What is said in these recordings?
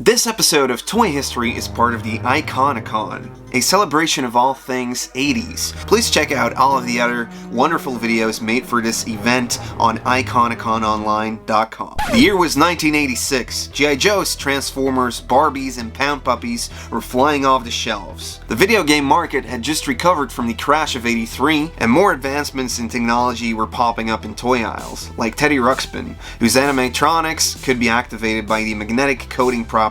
This episode of Toy History is part of the Iconicon, a celebration of all things 80s. Please check out all of the other wonderful videos made for this event on iconicononline.com. The year was 1986. G.I. Joes, Transformers, Barbies, and Pound Puppies were flying off the shelves. The video game market had just recovered from the crash of '83, and more advancements in technology were popping up in toy aisles, like Teddy Ruxpin, whose animatronics could be activated by the magnetic coating properties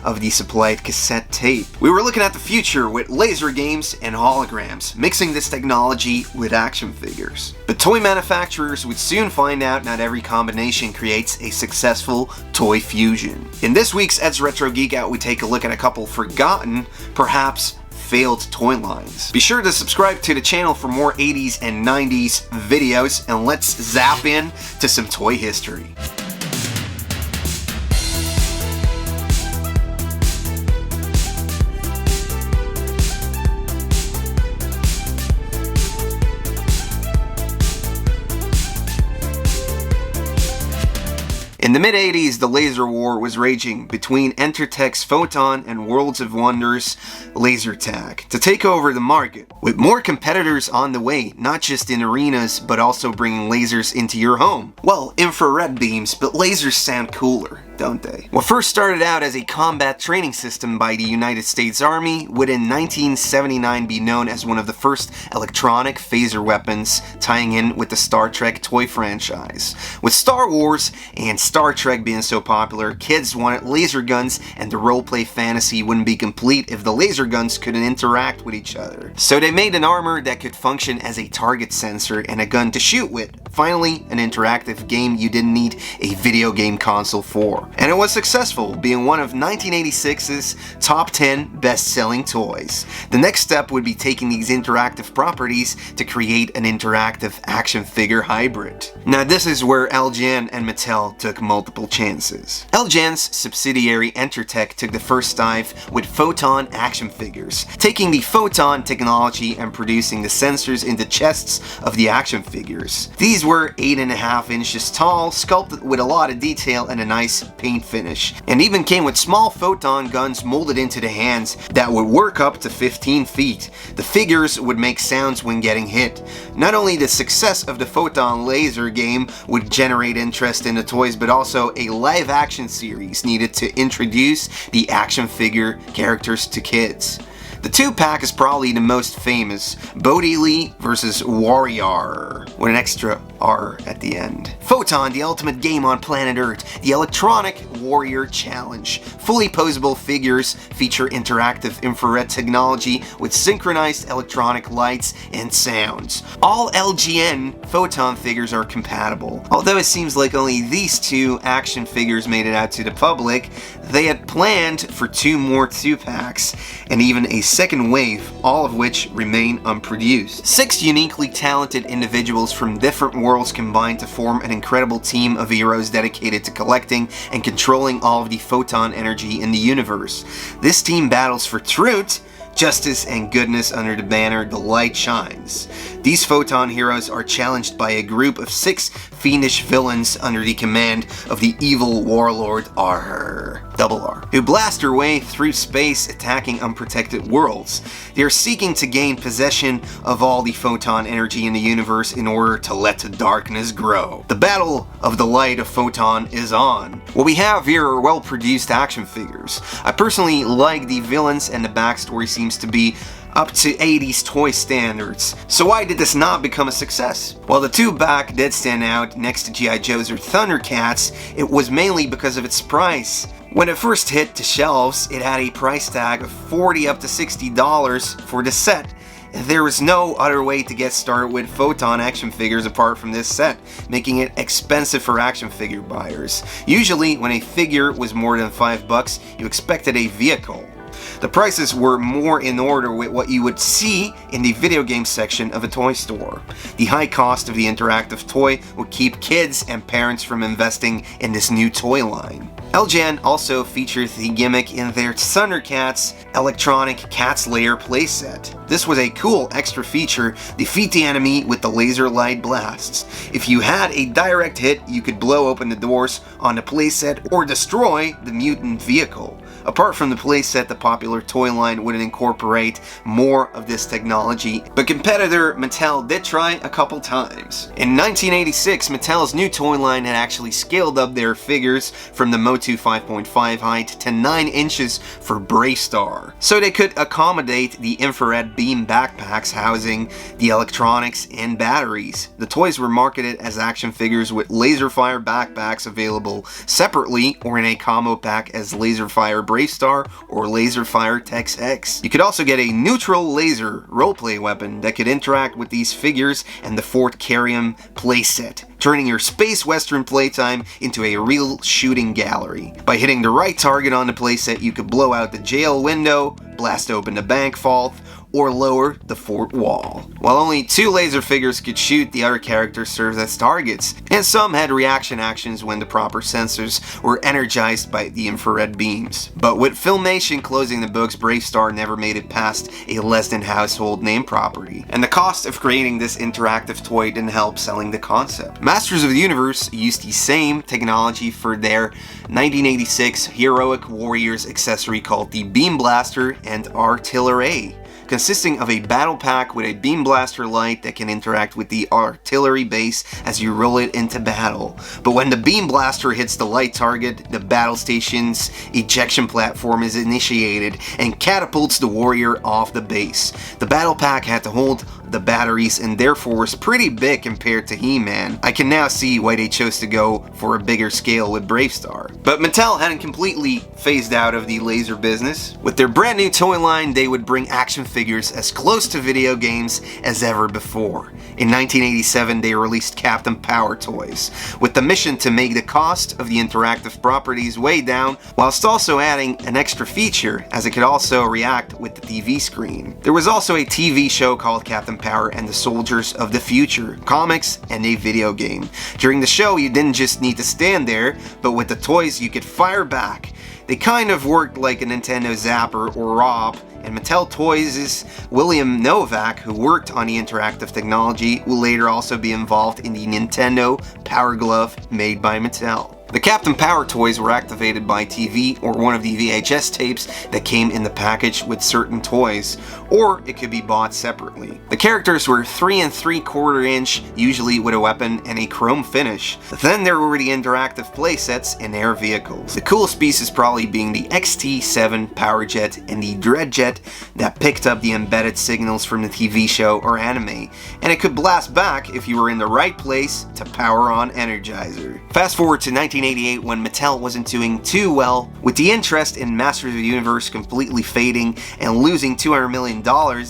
of the supplied cassette tape. We were looking at the future with laser games and holograms, mixing this technology with action figures. But toy manufacturers would soon find out not every combination creates a successful toy fusion. In this week's Eds Retro Geek Out, we take a look at a couple forgotten, perhaps failed toy lines. Be sure to subscribe to the channel for more 80s and 90s videos, and let's zap in to some toy history. In the mid-80s, the laser war was raging between Entertech's Photon and Worlds of Wonder's Lasertag to take over the market, with more competitors on the way, not just in arenas, but also bringing lasers into your home. Well, infrared beams, but lasers sound cooler, don't they? What first started out as a combat training system by the United States Army would in 1979 be known as one of the first electronic phaser weapons, tying in with the Star Trek toy franchise. With Star Wars and Star Trek being so popular, kids wanted laser guns, and the roleplay fantasy wouldn't be complete if the laser guns couldn't interact with each other. So they made an armor that could function as a target sensor and a gun to shoot with. Finally, an interactive game you didn't need a video game console for. And it was successful, being one of 1986's top 10 best-selling toys. The next step would be taking these interactive properties to create an interactive action figure hybrid. Now this is where LJN and Mattel took multiple chances. LJN's subsidiary Entertech took the first dive with Photon action figures, taking the Photon technology and producing the sensors in the chests of the action figures. These were 8.5 inches tall, sculpted with a lot of detail and a nice paint finish, and even came with small Photon guns molded into the hands that would work up to 15 feet. The figures would make sounds when getting hit. Not only the success of the Photon laser game would generate interest in the toys, but also a live action series needed to introduce the action figure characters to kids. The two-pack is probably the most famous, Bodhi Lee vs. Warrior, with an extra R at the end. Photon, the ultimate game on planet Earth, the Electronic Warrior Challenge. Fully posable figures feature interactive infrared technology with synchronized electronic lights and sounds. All LJN Photon figures are compatible. Although it seems like only these two action figures made it out to the public, they had planned for 2 more 2-packs, and even a second wave, all of which remain unproduced. 6 uniquely talented individuals from different worlds combined to form an incredible team of heroes dedicated to collecting and controlling all of the photon energy in the universe. This team battles for truth, justice, and goodness under the banner The Light Shines. These Photon heroes are challenged by a group of 6 fiendish villains under the command of the evil warlord R, who blast their way through space, attacking unprotected worlds. They are seeking to gain possession of all the photon energy in the universe in order to let the darkness grow. The battle of the light of Photon is on. What we have here are well-produced action figures. I personally like the villains, and the backstory seems to be up to 80s toy standards. So why did this not become a success? Well, the 2-pack did stand out next to G.I. Joes or Thundercats. It was mainly because of its price. When it first hit the shelves, it had a price tag of $40 up to $60 for the set. There was no other way to get started with Photon action figures apart from this set, making it expensive for action figure buyers. Usually, when a figure was more than $5, you expected a vehicle. The prices were more in order with what you would see in the video game section of a toy store. The high cost of the interactive toy would keep kids and parents from investing in this new toy line. LGN also featured the gimmick in their Thundercats electronic Cat's Lair playset. This was a cool extra feature: defeat the enemy with the laser light blasts. If you had a direct hit, you could blow open the doors on the playset or destroy the mutant vehicle. Apart from the playset, the popular toy line wouldn't incorporate more of this technology, but competitor Mattel did try a couple times. In 1986, Mattel's new toy line had actually scaled up their figures from the Motu 5.5 height to 9 inches for BraveStarr, so they could accommodate the infrared beam backpacks housing the electronics and batteries. The toys were marketed as action figures with laser-fire backpacks available separately or in a combo pack as laser-fire BraveStarr or laser-fire Tex X. You could also get a neutral laser roleplay weapon that could interact with these figures and the Fort Carium playset, turning your space western playtime into a real shooting gallery. By hitting the right target on the playset, you could blow out the jail window, blast open the bank vault, or lower the fort wall. While only 2 laser figures could shoot, the other characters served as targets, and some had reaction actions when the proper sensors were energized by the infrared beams. But with Filmation closing the books, BraveStarr never made it past a less than household name property, and the cost of creating this interactive toy didn't help selling the concept. Masters of the Universe used the same technology for their 1986 Heroic Warriors accessory called the Beam Blaster and Artillery, consisting of a battle pack with a beam blaster light that can interact with the artillery base as you roll it into battle. But when the beam blaster hits the light target, the battle station's ejection platform is initiated and catapults the warrior off the base. The battle pack had to hold the batteries and therefore was pretty big compared to He-Man. I can now see why they chose to go for a bigger scale with BraveStarr. But Mattel hadn't completely phased out of the laser business. With their brand new toy line, they would bring action figures as close to video games as ever before. In 1987, they released Captain Power toys, with the mission to make the cost of the interactive properties way down, whilst also adding an extra feature, as it could also react with the TV screen. There was also a TV show called Captain Power and the Soldiers of the Future, comics, and a video game. During the show, you didn't just need to stand there, but with the toys you could fire back. They kind of worked like a Nintendo Zapper or Raab, and Mattel Toys' William Novak, who worked on the interactive technology, will later also be involved in the Nintendo Power Glove made by Mattel. The Captain Power toys were activated by TV or one of the VHS tapes that came in the package with certain toys, or it could be bought separately. The characters were 3 3/4 inch, usually with a weapon and a chrome finish. Then there were the interactive playsets and air vehicles. The coolest pieces probably being the XT7 Power Jet and the Dread Jet that picked up the embedded signals from the TV show or anime, and it could blast back if you were in the right place to power on Energizer. Fast forward to 1988, when Mattel wasn't doing too well, with the interest in Masters of the Universe completely fading and losing $200 million,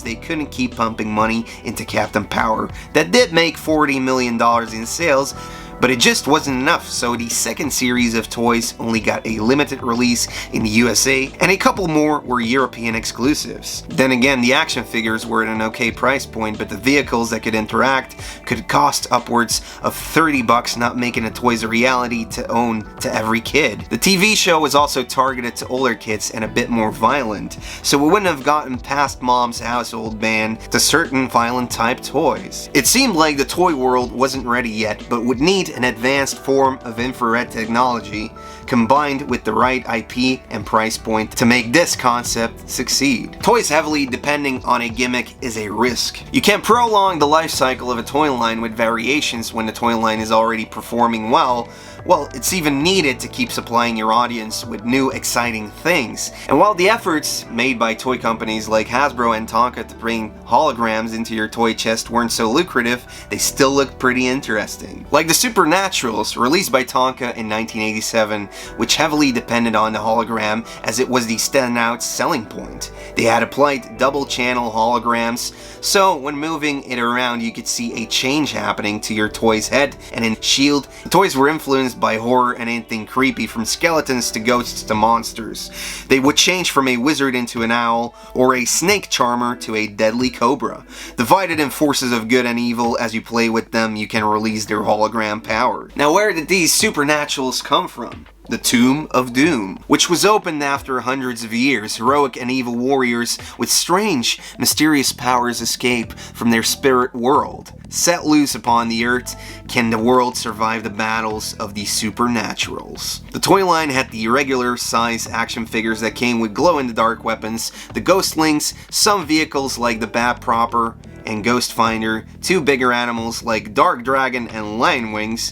they couldn't keep pumping money into Captain Power. That did make $40 million in sales, but it just wasn't enough, so the second series of toys only got a limited release in the USA, and a couple more were European exclusives. Then again, the action figures were at an okay price point, but the vehicles that could interact could cost upwards of $30, not making the toys a reality to own to every kid. The TV show was also targeted to older kids and a bit more violent, so it wouldn't have gotten past mom's household ban to certain violent type toys. It seemed like the toy world wasn't ready yet, but would need an advanced form of infrared technology combined with the right IP and price point to make this concept succeed. Toys heavily depending on a gimmick is a risk. You can prolong the life cycle of a toy line with variations when the toy line is already performing well. Well, it's even needed to keep supplying your audience with new exciting things. And while the efforts made by toy companies like Hasbro and Tonka to bring holograms into your toy chest weren't so lucrative, they still looked pretty interesting. Like the Supernaturals, released by Tonka in 1987, which heavily depended on the hologram as it was the standout selling point. They had applied double-channel holograms, so when moving it around you could see a change happening to your toy's head, and in S.H.I.E.L.D., the toys were influenced by horror and anything creepy, from skeletons to ghosts to monsters. They would change from a wizard into an owl, or a snake charmer to a deadly cobra. Divided in forces of good and evil, as you play with them you can release their hologram power. Now, where did these Supernaturals come from? the Tomb of Doom, which was opened after hundreds of years. Heroic and evil warriors with strange, mysterious powers escape from their spirit world. Set loose upon the earth, can the world survive the battles of the supernaturals? The toy line had the regular size action figures that came with glow-in-the-dark weapons, the ghostlings, some vehicles like the Bat Proper and Ghost Finder, two bigger animals like Dark Dragon and Lion Wings.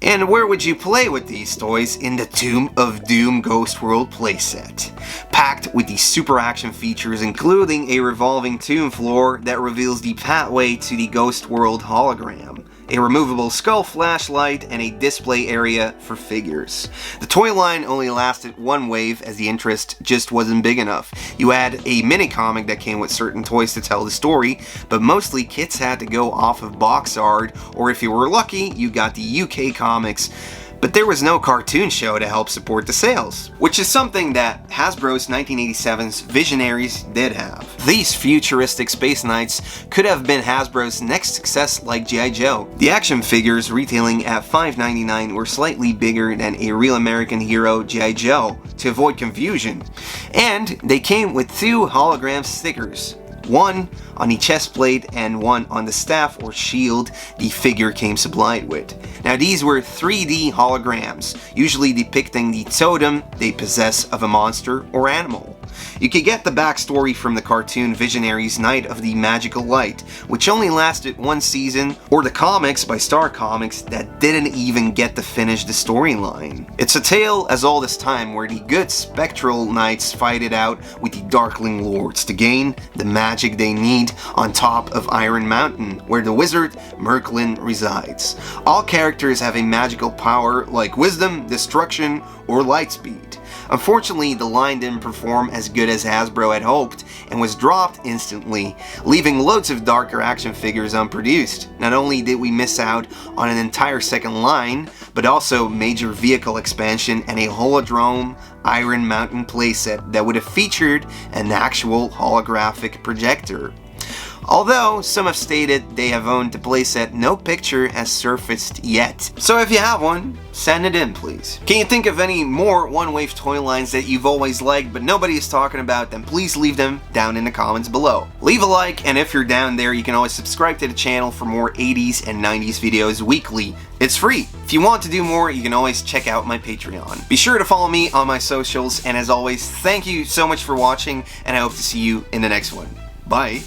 And where would you play with these toys? In the Tomb of Doom Ghost World playset. Packed with these super action features, including a revolving tomb floor that reveals the pathway to the Ghost World hologram, a removable skull flashlight, and a display area for figures. The toy line only lasted one wave as the interest just wasn't big enough. You had a mini comic that came with certain toys to tell the story, but mostly kits had to go off of box art, or if you were lucky, you got the UK comics. But there was no cartoon show to help support the sales, which is something that Hasbro's 1987's Visionaries did have. These futuristic space knights could have been Hasbro's next success like G.I. Joe. The action figures retailing at $5.99 were slightly bigger than a real American hero G.I. Joe to avoid confusion, and they came with two hologram stickers. One on the chest plate and one on the staff or shield the figure came supplied with. Now these were 3D holograms, usually depicting the totem they possess of a monster or animal. You could get the backstory from the cartoon Visionaries Night of the Magical Light, which only lasted one season, or the comics by Star Comics that didn't even get to finish the storyline. It's a tale as old as time where the good spectral knights fight it out with the Darkling Lords to gain the magic they need on top of Iron Mountain, where the wizard Merklin resides. All characters have a magical power like wisdom, destruction, or lightspeed. Unfortunately, the line didn't perform as good as Hasbro had hoped and was dropped instantly, leaving loads of darker action figures unproduced. Not only did we miss out on an entire second line, but also major vehicle expansion and a holodrome Iron Mountain playset that would have featured an actual holographic projector. Although some have stated they have owned the playset, no picture has surfaced yet. So if you have one, send it in please. Can you think of any more one-wave toy lines that you've always liked but nobody is talking about, then please leave them down in the comments below. Leave a like, and if you're down there you can always subscribe to the channel for more 80s and 90s videos weekly. It's free. If you want to do more, you can always check out my Patreon. Be sure to follow me on my socials, and as always, thank you so much for watching, and I hope to see you in the next one. Bye.